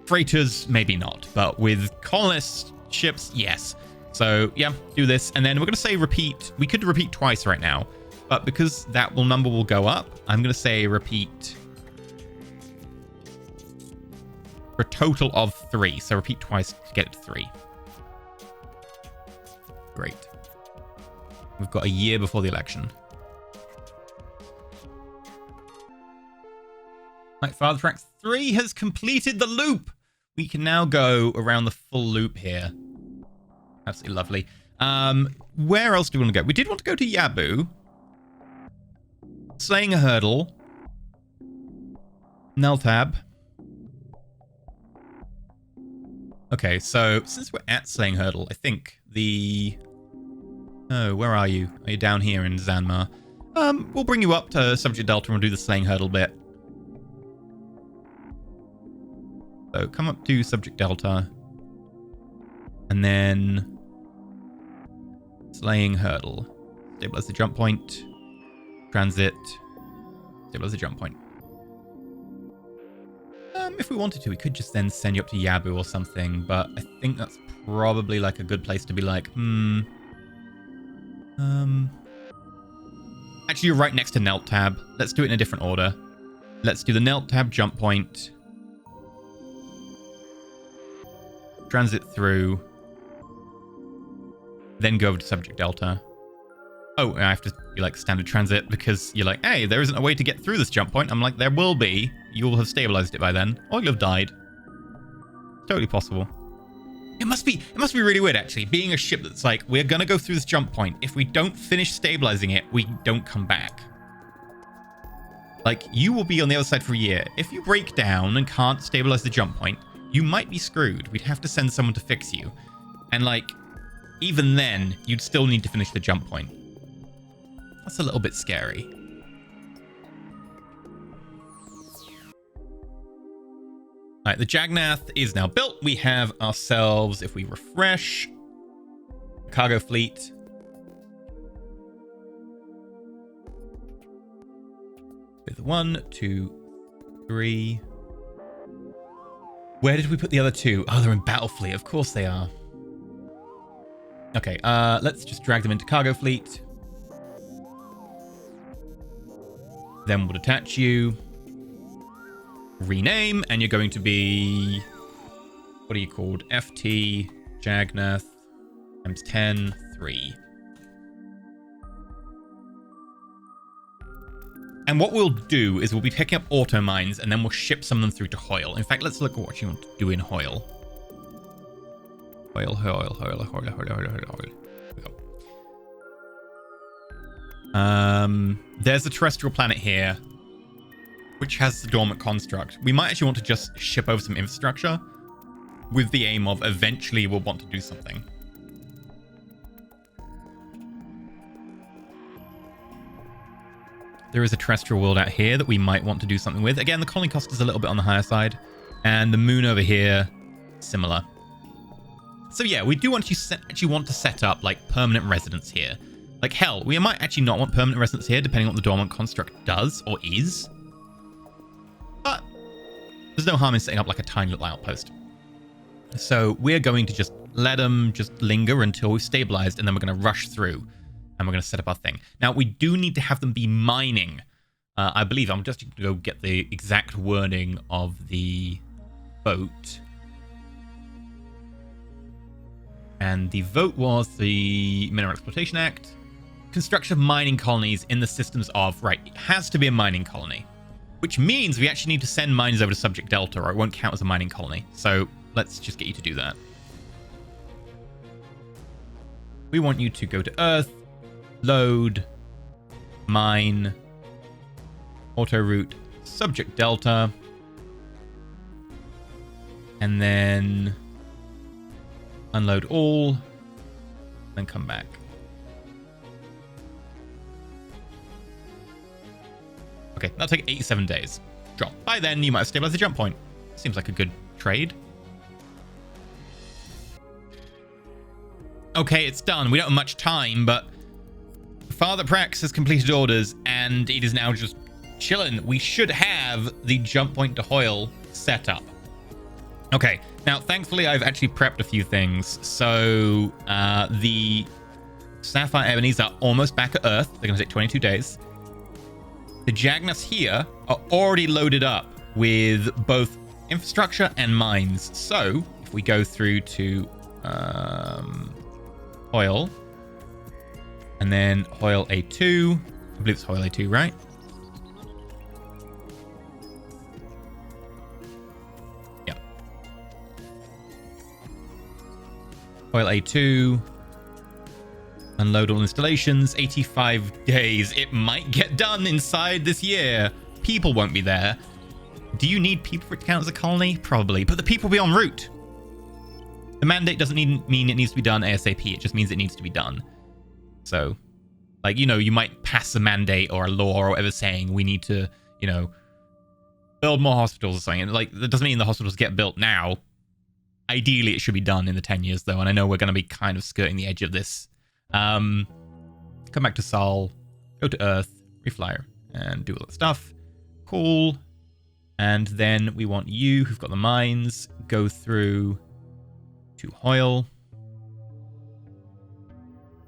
freighters, maybe not. But with colonist ships, yes. So, yeah, do this. And then we're going to say repeat. We could repeat twice right now. But because that number will go up, I'm going to say repeat for a total of 3. So repeat twice to get it to 3. Great. We've got a year before the election. Right, Father Track 3 has completed the loop. We can now go around the full loop here. Absolutely lovely. Where else do we want to go? We did want to go to Yabu. Slaying a hurdle. Neltab. Okay, so since we're at Slaying Hurdle, I think the... Oh, where are you? Are you down here in Zanmar? We'll bring you up to Subject Delta and we'll do the Slaying Hurdle bit. So come up to Subject Delta. And then... Slaying Hurdle. Stabilize the jump point. Transit. Stabilize the jump point. If we wanted to, we could just then send you up to Yabu or something, but I think that's probably like a good place to be like, Actually, you're right next to Neltab. Let's do it in a different order. Let's do the Neltab jump point. Transit through. Then go over to Subject Delta. Oh, I have to be like standard transit because you're like, hey, there isn't a way to get through this jump point. I'm like, there will be. You'll have stabilized it by then. Or you'll have died. Totally possible. It must be really weird, actually, being a ship that's like, we're going to go through this jump point. If we don't finish stabilizing it, we don't come back. Like, you will be on the other side for a year. If you break down and can't stabilize the jump point, you might be screwed. We'd have to send someone to fix you. And, like, even then, you'd still need to finish the jump point. That's a little bit scary. All right, the Jagnath is now built. We have ourselves, if we refresh, cargo fleet. With 1, 2, 3. Where did we put the other 2? Oh, they're in battle fleet. Of course they are. Okay, let's just drag them into cargo fleet. Then we'll detach you. Rename, and you're going to be... What are you called? FT Jagnath times 10, 3. And what we'll do is we'll be picking up auto mines, and then we'll ship some of them through to Hoyle. In fact, let's look at what you want to do in Hoyle. Hoyle. There's a terrestrial planet here, which has the dormant construct. We might actually want to just ship over some infrastructure with the aim of eventually we'll want to do something. There is a terrestrial world out here that we might want to do something with. Again, the colony cost is a little bit on the higher side, and the moon over here, similar. So yeah, we do actually want to set up like permanent residence here. Like hell, we might actually not want permanent residence here, depending on what the dormant construct does or is. But there's no harm in setting up like a tiny little outpost. So we're going to just let them just linger until we've stabilized, and then we're going to rush through and we're going to set up our thing. Now, we do need to have them be mining. I believe I'm just going to go get the exact wording of the vote. And the vote was the Mineral Exploitation Act. Construction of mining colonies in the systems of... Right, it has to be a mining colony. Which means we actually need to send miners over to Subject Delta, or it won't count as a mining colony. So let's just get you to do that. We want you to go to Earth, load, mine, auto route, Subject Delta, and then unload all, then come back. Okay, that'll take 87 days. Drop. By then, you might have stabilized the jump point. Seems like a good trade. Okay, it's done. We don't have much time, but Father Prax has completed orders, and it is now just chilling. We should have the jump point to Hoyle set up. Okay, now, thankfully, I've actually prepped a few things. So, the Sapphire Ebonies are almost back at Earth. They're going to take 22 days. The Jagnaths here are already loaded up with both infrastructure and mines. So if we go through to Hoyle, and then Hoyle A2, I believe it's Hoyle A2, right? Yeah. Hoyle A2. Unload all installations. 85 days. It might get done inside this year. People won't be there. Do you need people for it to count as a colony? Probably. But the people will be en route. The mandate doesn't mean it needs to be done ASAP. It just means it needs to be done. So, like, you know, you might pass a mandate or a law or whatever saying we need to, you know, build more hospitals or something. And, like, that doesn't mean the hospitals get built now. Ideally, it should be done in the 10 years, though. And I know we're going to be kind of skirting the edge of this. Come back to Sol, go to Earth, reflyer, and do all that stuff. Cool. And then we want you, who've got the mines, go through to Hoyle.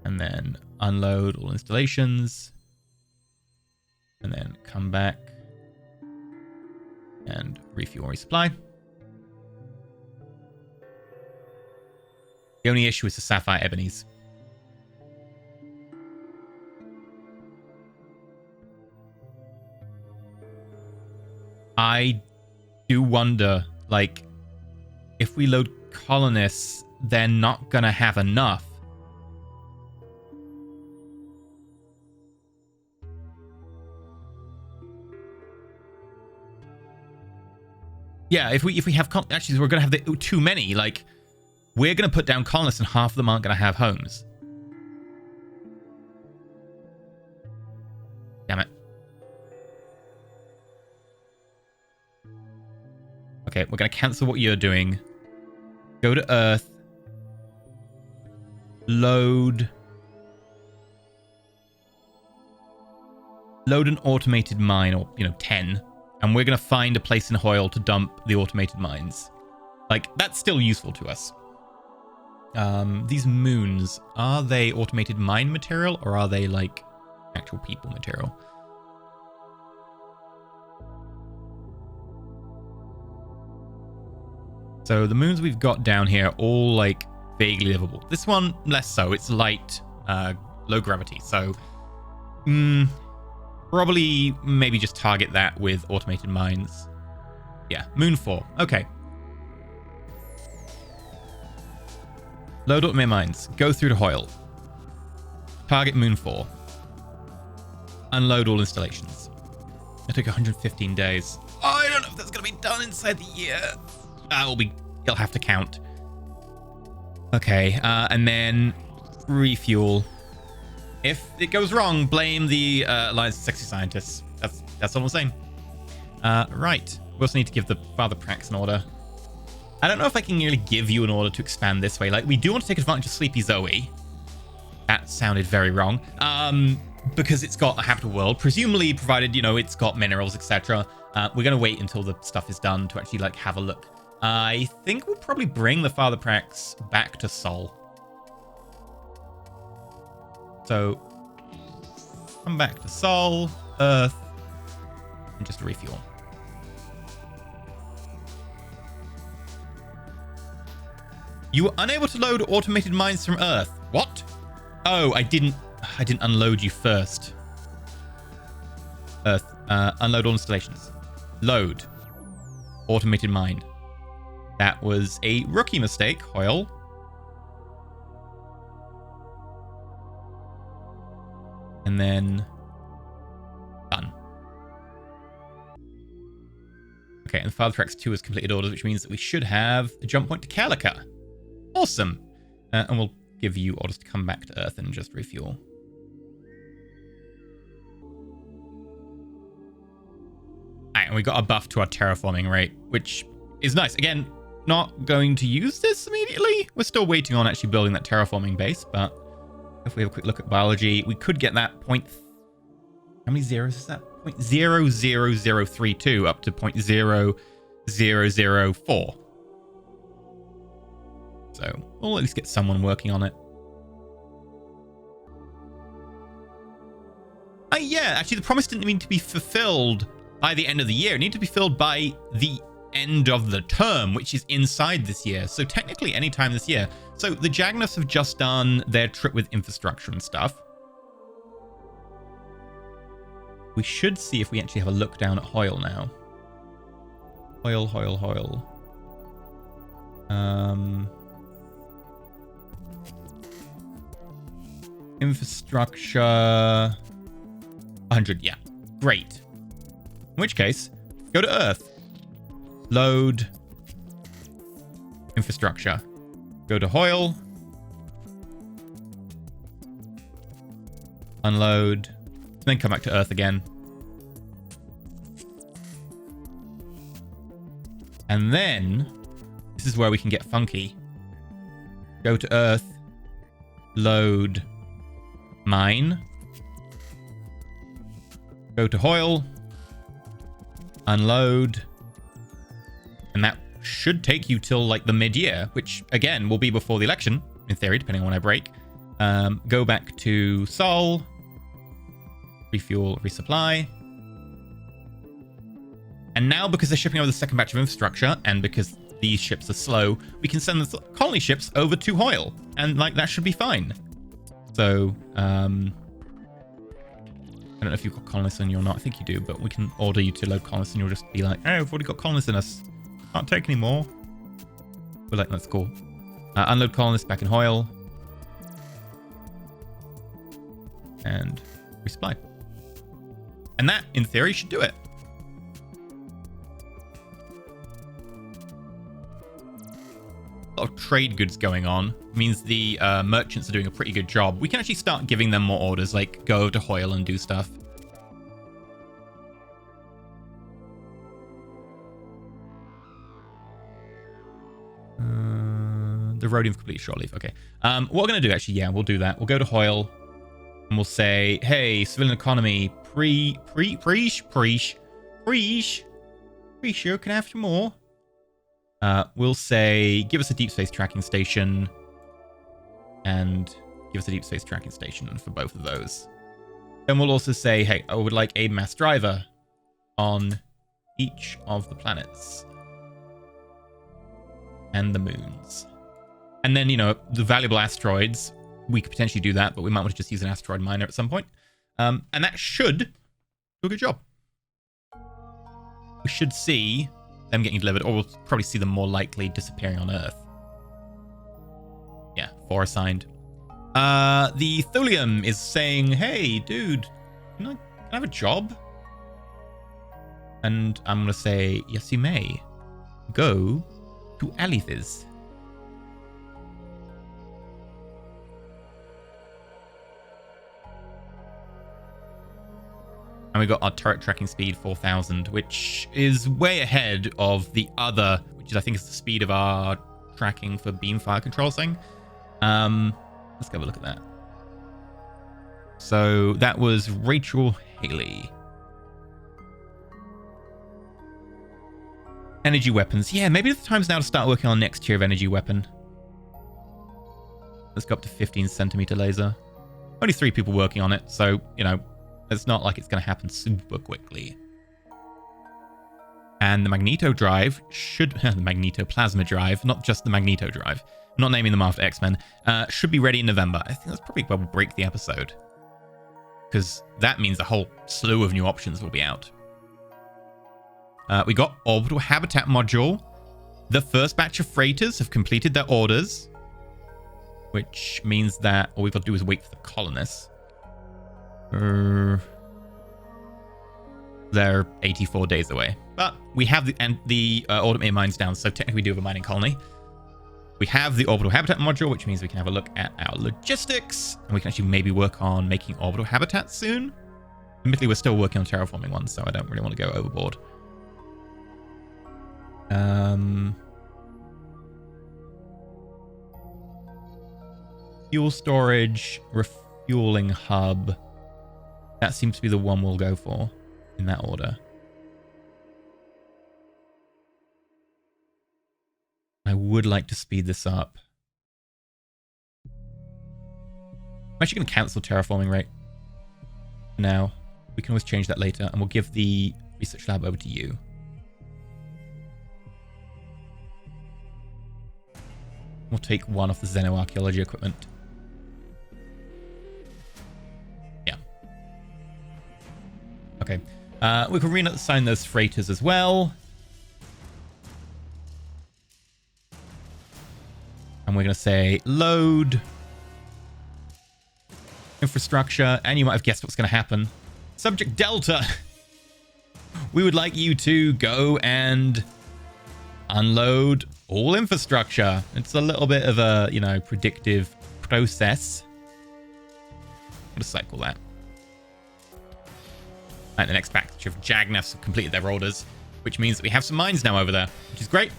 And then unload all installations. And then come back and refuel and resupply. The only issue is the Sapphire Ebonies. I do wonder, like, if we load colonists, they're not going to have enough. Yeah, if we have actually, we're going to have too many. Like, we're going to put down colonists and half of them aren't going to have homes. Damn it. Okay, we're going to cancel what you're doing. Go to Earth. Load an automated mine, or, 10. And we're going to find a place in Hoyle to dump the automated mines. Like, that's still useful to us. These moons, are they automated mine material, or are they, like, actual people material? So the moons we've got down here are all, like, vaguely livable. This one, less so. It's light, low gravity. So, probably maybe just target that with automated mines. Yeah, Moon 4. Okay. Load automated mines. Go through to Hoyle. Target Moon 4. Unload all installations. It took 115 days. Oh, I don't know if that's going to be done inside the year. It'll have to count. Okay, and then refuel. If it goes wrong, blame the Alliance of Sexy Scientists. That's all I'm saying. Right. We also need to give the Father Prax an order. I don't know if I can really give you an order to expand this way. Like, we do want to take advantage of Sleepy Zoe. That sounded very wrong. Because it's got a habitable world, presumably provided, it's got minerals, etc. We're going to wait until the stuff is done to actually, like, have a look. I think we'll probably bring the Father Prax back to Sol. So, come back to Sol, Earth, and just refuel. You were unable to load automated mines from Earth. What? Oh, I didn't unload you first. Earth, unload all installations. Load. Automated mine. That was a rookie mistake, Hoyle. And then done. Okay, and Father Prax 2 has completed orders, which means that we should have a jump point to Calica. Awesome. And we'll give you orders to come back to Earth and just refuel. Alright, and we got a buff to our terraforming rate, which is nice. Again, not going to use this immediately. We're still waiting on actually building that terraforming base, but if we have a quick look at biology, we could get that point... How many zeros is that? 0.00032 up to 0.0004. So we'll at least get someone working on it. Yeah, actually the promise didn't mean to be fulfilled by the end of the year. It needed to be filled by the end of the term, which is inside this year. So technically any time this year. So the Jagnuffs have just done their trip with infrastructure and stuff. We should see if we actually have a look down at Hoyle now. Hoyle. Infrastructure 100, yeah. Great. In which case, go to Earth. Load infrastructure. Go to Hoyle. Unload. Then come back to Earth again. And then, this is where we can get funky. Go to Earth. Load. Mine. Go to Hoyle. Unload. And that should take you till like the mid-year, which again will be before the election, in theory, depending on when I break. Go back to Sol. Refuel, resupply. And now, because they're shipping over the second batch of infrastructure, and because these ships are slow, we can send the colony ships over to Hoyle. And like that should be fine. So, I don't know if you've got colonists in you or not. I think you do, but we can order you to load colonists and you'll just be like, hey, we've already got colonists in us. Can't take any more. We're like, that's cool. Unload colonists back in Hoyle. And resupply. And that, in theory, should do it. A lot of trade goods going on. It means the merchants are doing a pretty good job. We can actually start giving them more orders, like go over to Hoyle and do stuff. The rhodium for complete short leave. Okay. What we're going to do, actually, yeah, we'll do that. We'll go to Hoyle and we'll say, hey, civilian economy, preach, sure, can I have some more? We'll say, give us a deep space tracking station and give us a deep space tracking station for both of those. Then we'll also say, hey, I would like a mass driver on each of the planets and the moons. And then, you know, the valuable asteroids, we could potentially do that, but we might want to just use an asteroid miner at some point. And that should do a good job. We should see them getting delivered, or we'll probably see them more likely disappearing on Earth. Yeah, 4 assigned. The Thulium is saying, hey, dude, can I have a job? And I'm going to say, yes, you may. Go to Alithis. And we got our turret tracking speed 4000, which is way ahead of the other, which is, I think, is the speed of our tracking for beam fire control thing. Let's go have a look at that. So that was Rachel Haley. Energy weapons. Yeah, maybe the time's now to start working on next tier of energy weapon. Let's go up to 15 centimeter laser. Only 3 people working on it, so, you know, it's not like it's going to happen super quickly. And the magneto drive should... the magneto plasma drive, not just the magneto drive. I'm not naming them after X-Men. Should be ready in November. I think that's probably where we'll break the episode. Because that means a whole slew of new options will be out. We got orbital habitat module. The first batch of freighters have completed their orders. Which means that all we've got to do is wait for the colonists. They're 84 days away. But we have the Automated mines down, so technically we do have a mining colony. We have the orbital habitat module, which means we can have a look at our logistics. And we can actually maybe work on making orbital habitats soon. Admittedly, we're still working on terraforming ones, so I don't really want to go overboard. Fuel storage, refueling hub. That seems to be the one we'll go for in that order. I would like to speed this up. I'm actually going to cancel terraforming rate now. We can always change that later, and we'll give the research lab over to you. We'll take one off the xenoarchaeology equipment. Yeah. Okay. We can reassign those freighters as well. And we're going to say load infrastructure. And you might have guessed what's going to happen. Subject Delta. We would like you to go and unload all infrastructure. It's a little bit of a, you know, predictive process. What does cycle that? Right, the next batch of Jagnafs have completed their orders, which means that we have some mines now over there, which is great.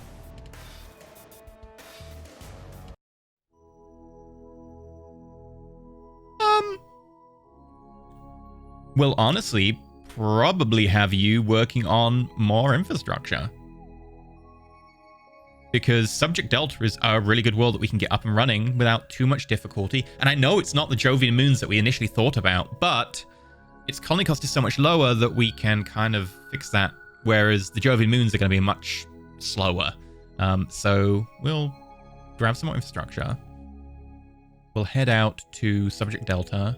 We'll honestly probably have you working on more infrastructure. Because Subject Delta is a really good world that we can get up and running without too much difficulty. And I know it's not the Jovian moons that we initially thought about, but its colony cost is so much lower that we can kind of fix that. Whereas the Jovian moons are going to be much slower. So we'll grab some more infrastructure. We'll head out to Subject Delta.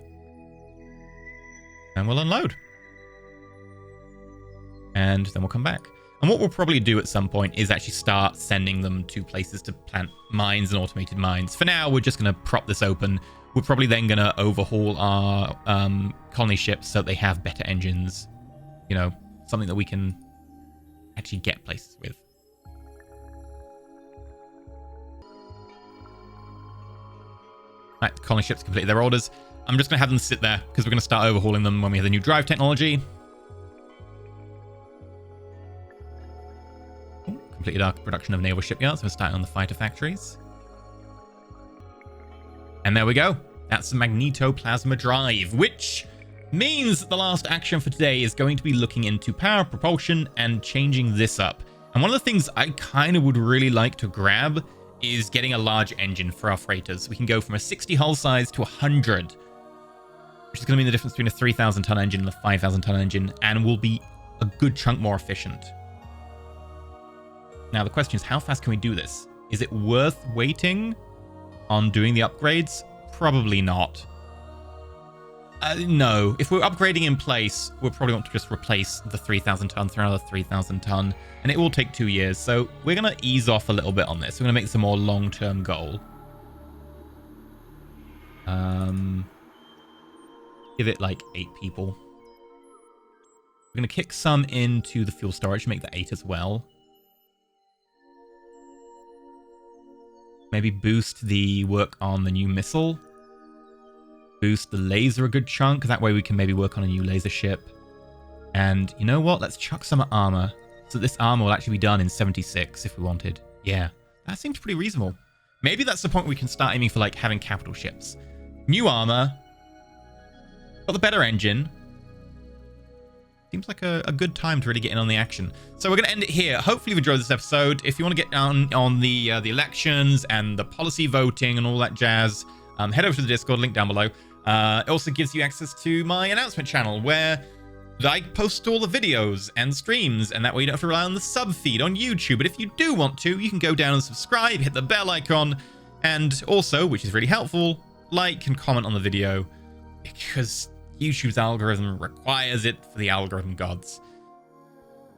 And we'll unload. And then we'll come back. And what we'll probably do at some point is actually start sending them to places to plant mines and automated mines. For now, we're just going to prop this open. We're probably then going to overhaul our colony ships so they have better engines. You know, something that we can actually get places with. Right, the colony ships completed their orders. I'm just going to have them sit there because we're going to start overhauling them when we have the new drive technology. Completed our production of naval shipyards. We're starting on the fighter factories. And there we go. That's the magnetoplasma drive, which means that the last action for today is going to be looking into power propulsion and changing this up. And one of the things I kind of would really like to grab is getting a large engine for our freighters. We can go from a 60 hull size to 100, which is going to mean the difference between a 3,000 ton engine and a 5,000 ton engine, and will be a good chunk more efficient. Now, the question is, how fast can we do this? Is it worth waiting on doing the upgrades? Probably not. No. If we're upgrading in place, we'll probably want to just replace the 3,000 ton for another 3,000 ton, and it will take 2 years. So we're going to ease off a little bit on this. We're going to make this a more long-term goal. Give it like 8 people. We're going to kick some into the fuel storage, make that 8 as well. Maybe boost the work on the new missile. Boost the laser a good chunk. That way we can maybe work on a new laser ship. And you know what? Let's chuck some armor. So this armor will actually be done in 76 if we wanted. Yeah, that seems pretty reasonable. Maybe that's the point where we can start aiming for like having capital ships. New armor. Got the better engine. Seems like a good time to really get in on the action. So we're going to end it here. Hopefully you've enjoyed this episode. If you want to get down on the elections and the policy voting and all that jazz, head over to the Discord, link down below. It also gives you access to my announcement channel where I post all the videos and streams, and that way you don't have to rely on the sub feed on YouTube. But if you do want to, you can go down and subscribe, hit the bell icon, and also, which is really helpful, like and comment on the video, because YouTube's algorithm requires it for the algorithm gods.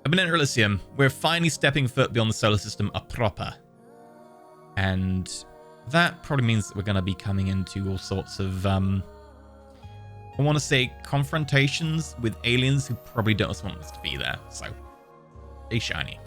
I've been EnterElysium. We're finally stepping foot beyond the solar system proper. And that probably means that we're going to be coming into all sorts of, I want to say, confrontations with aliens who probably don't want us to be there. So, stay shiny.